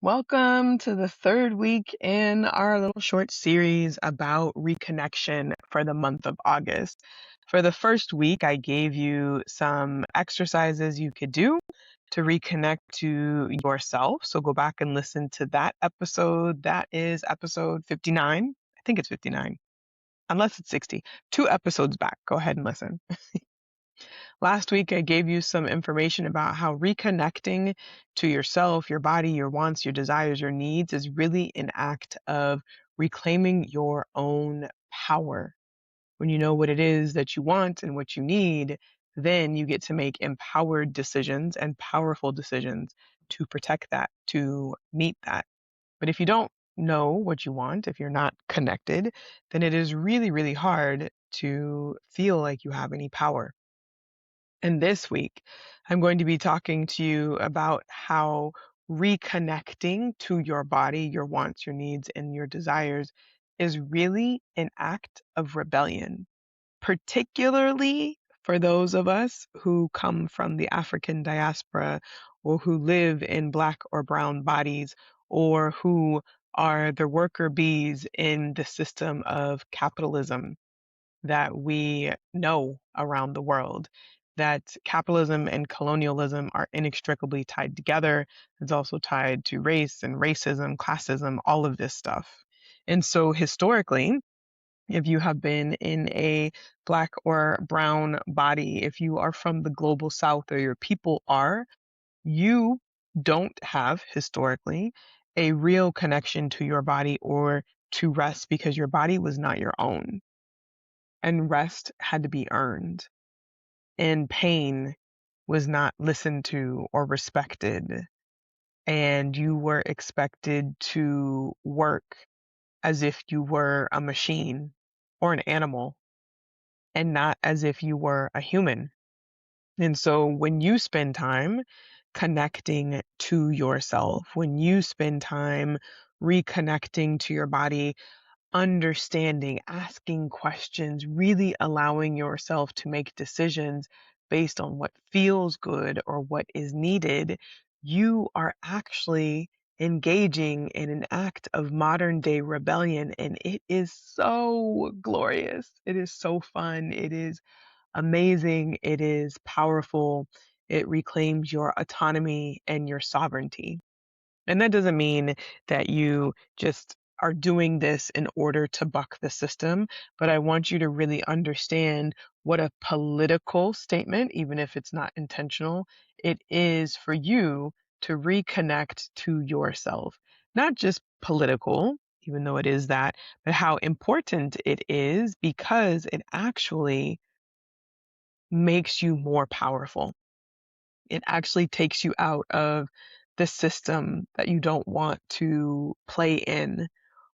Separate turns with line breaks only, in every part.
Welcome to the third week in our little short series about reconnection for the month of August. For the first week, I gave you some exercises you could do to reconnect to yourself. So go back and listen to that episode. That is episode 59. I think it's 59, unless it's 60. 2 episodes back. Go ahead and listen. Last week, I gave you some information about how reconnecting to yourself, your body, your wants, your desires, your needs is really an act of reclaiming your own power. When you know what it is that you want and what you need, then you get to make empowered decisions and powerful decisions to protect that, to meet that. But if you don't know what you want, if you're not connected, then it is really, really hard to feel like you have any power. And this week, I'm going to be talking to you about how reconnecting to your body, your wants, your needs, and your desires is really an act of rebellion, particularly for those of us who come from the African diaspora or who live in Black or brown bodies or who are the worker bees in the system of capitalism that we know around the world. That capitalism and colonialism are inextricably tied together. It's also tied to race and racism, classism, all of this stuff. And so historically, if you have been in a Black or brown body, if you are from the global South or your people are, you don't have historically a real connection to your body or to rest because your body was not your own and rest had to be earned, and pain was not listened to or respected, and you were expected to work as if you were a machine or an animal and not as if you were a human. And so when you spend time connecting to yourself, when you spend time reconnecting to your body, understanding, asking questions, really allowing yourself to make decisions based on what feels good or what is needed, you are actually engaging in an act of modern day rebellion. And it is so glorious. It is so fun. It is amazing. It is powerful. It reclaims your autonomy and your sovereignty. And that doesn't mean that you just are doing this in order to buck the system, but I want you to really understand what a political statement, even if it's not intentional, it is for you to reconnect to yourself. Not just political, even though it is that, but how important it is because it actually makes you more powerful. It actually takes you out of the system that you don't want to play in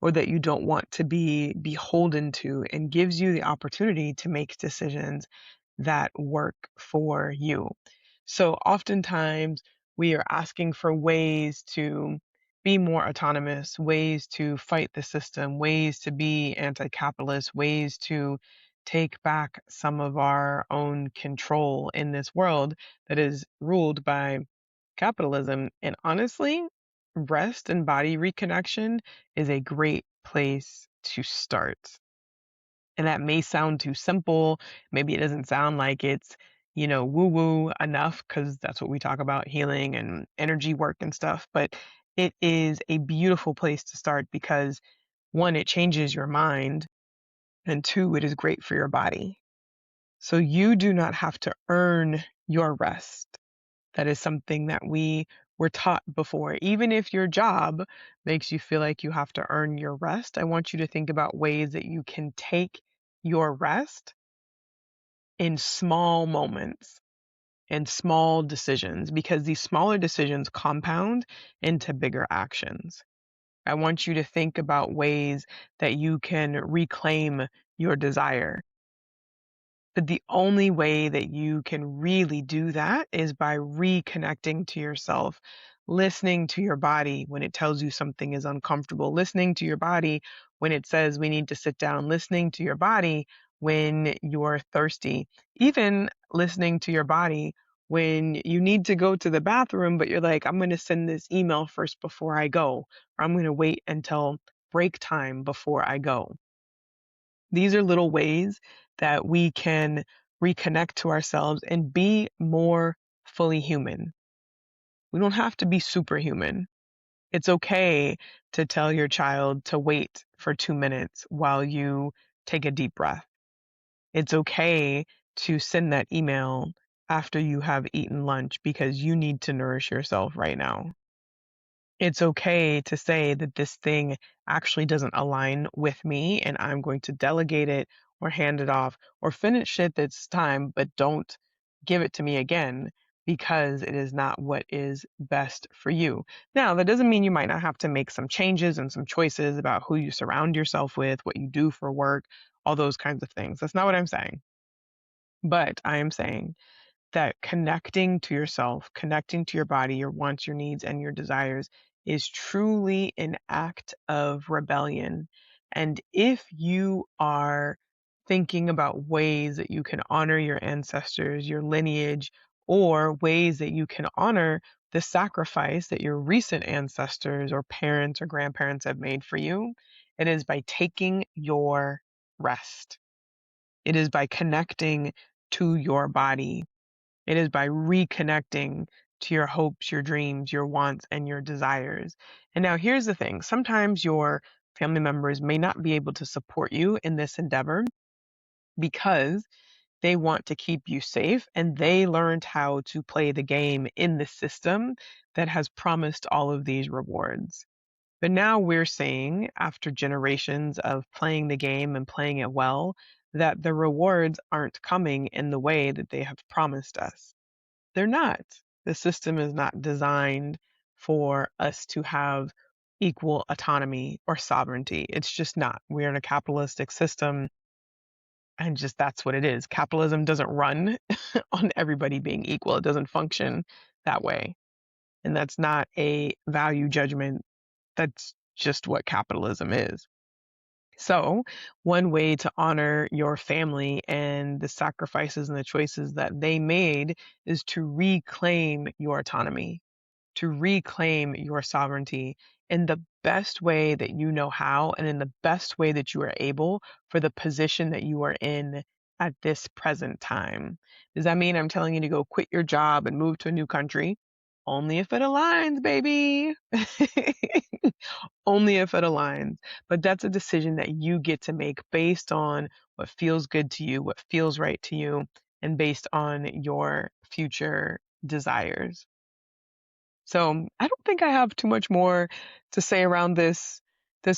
or that you don't want to be beholden to and gives you the opportunity to make decisions that work for you. So oftentimes we are asking for ways to be more autonomous, ways to fight the system, ways to be anti-capitalist, ways to take back some of our own control in this world that is ruled by capitalism. And honestly, rest and body reconnection is a great place to start. And that may sound too simple. Maybe it doesn't sound like it's, woo woo enough because that's what we talk about healing and energy work and stuff. But it is a beautiful place to start because one, it changes your mind, and two, it is great for your body. So you do not have to earn your rest. That is something that we were taught before. Even if your job makes you feel like you have to earn your rest, I want you to think about ways that you can take your rest in small moments and small decisions because these smaller decisions compound into bigger actions. I want you to think about ways that you can reclaim your desire. But the only way that you can really do that is by reconnecting to yourself, listening to your body when it tells you something is uncomfortable, listening to your body when it says we need to sit down, listening to your body when you're thirsty, even listening to your body When you need to go to the bathroom, but you're like, I'm going to send this email first before I go, or I'm going to wait until break time before I go. These are little ways that we can reconnect to ourselves and be more fully human. We don't have to be superhuman. It's okay to tell your child to wait for 2 minutes while you take a deep breath. It's okay to send that email after you have eaten lunch because you need to nourish yourself right now. It's okay to say that this thing actually doesn't align with me and I'm going to delegate it or hand it off or finish it this time, but don't give it to me again because it is not what is best for you. Now, that doesn't mean you might not have to make some changes and some choices about who you surround yourself with, what you do for work, all those kinds of things. That's not what I'm saying. But I am saying that connecting to yourself, connecting to your body, your wants, your needs, and your desires is truly an act of rebellion. And if you are thinking about ways that you can honor your ancestors, your lineage, or ways that you can honor the sacrifice that your recent ancestors or parents or grandparents have made for you, it is by taking your rest. It is by connecting to your body. It is by reconnecting to your hopes, your dreams, your wants, and your desires. And now here's the thing. Sometimes your family members may not be able to support you in this endeavor because they want to keep you safe and they learned how to play the game in the system that has promised all of these rewards. But now we're saying, after generations of playing the game and playing it well, that the rewards aren't coming in the way that they have promised us. They're not. The system is not designed for us to have equal autonomy or sovereignty. It's just not. We're in a capitalistic system, and just that's what it is. Capitalism doesn't run on everybody being equal, it doesn't function that way. And that's not a value judgment, that's just what capitalism is. So, one way to honor your family and the sacrifices and the choices that they made is to reclaim your autonomy, to reclaim your sovereignty in the best way that you know how and in the best way that you are able for the position that you are in at this present time. Does that mean I'm telling you to go quit your job and move to a new country? Only if it aligns, baby. Only if it aligns. But that's a decision that you get to make based on what feels good to you, what feels right to you, and based on your future desires. So I don't think I have too much more to say around this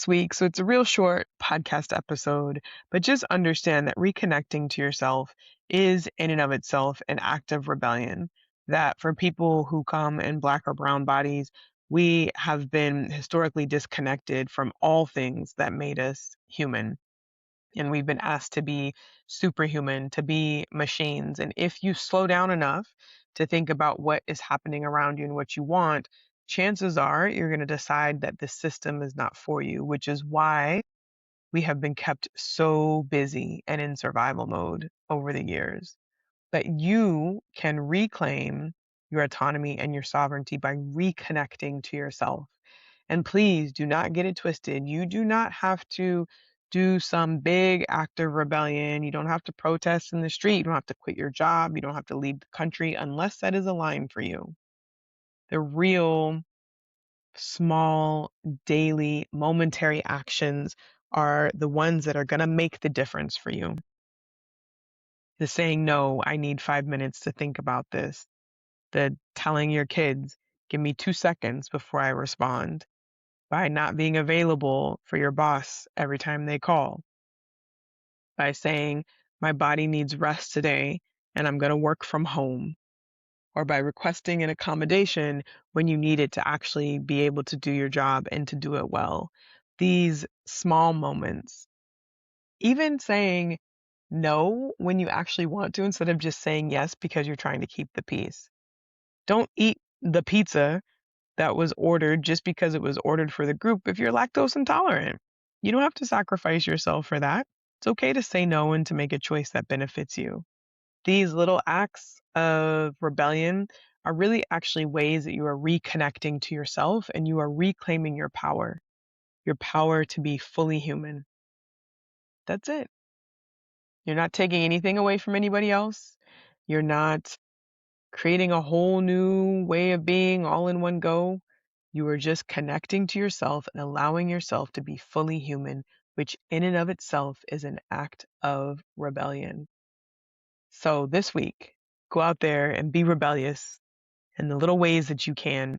week. So it's a real short podcast episode, but just understand that reconnecting to yourself is in and of itself an act of rebellion. That for people who come in black or brown bodies, we have been historically disconnected from all things that made us human. And we've been asked to be superhuman, to be machines. And if you slow down enough to think about what is happening around you and what you want, chances are you're going to decide that this system is not for you, which is why we have been kept so busy and in survival mode over the years. But you can reclaim your autonomy and your sovereignty by reconnecting to yourself. And please do not get it twisted. You do not have to do some big act of rebellion. You don't have to protest in the street. You don't have to quit your job. You don't have to leave the country unless that is aligned for you. The real small, daily, momentary actions are the ones that are going to make the difference for you. The saying, no, I need 5 minutes to think about this. The telling your kids, give me 2 seconds before I respond. By not being available for your boss every time they call, by saying, my body needs rest today and I'm going to work from home, or by requesting an accommodation when you need it to actually be able to do your job and to do it well. These small moments, even saying no when you actually want to instead of just saying yes because you're trying to keep the peace. Don't eat the pizza that was ordered just because it was ordered for the group if you're lactose intolerant. You don't have to sacrifice yourself for that. It's okay to say no and to make a choice that benefits you. These little acts of rebellion are really actually ways that you are reconnecting to yourself and you are reclaiming your power to be fully human. That's it. You're not taking anything away from anybody else. You're not creating a whole new way of being all in one go. You are just connecting to yourself and allowing yourself to be fully human, which in and of itself is an act of rebellion. So this week, go out there and be rebellious in the little ways that you can.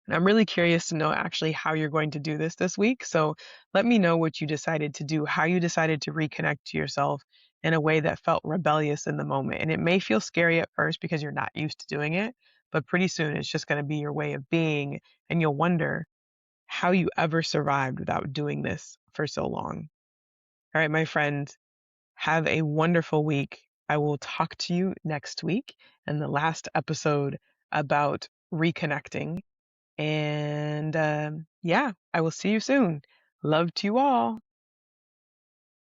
And I'm really curious to know actually how you're going to do this week. So let me know what you decided to do, how you decided to reconnect to yourself in a way that felt rebellious in the moment. And it may feel scary at first because you're not used to doing it, but pretty soon it's just going to be your way of being. And you'll wonder how you ever survived without doing this for so long. All right, my friend, have a wonderful week. I will talk to you next week in the last episode about reconnecting. And yeah, I will see you soon. Love to you all.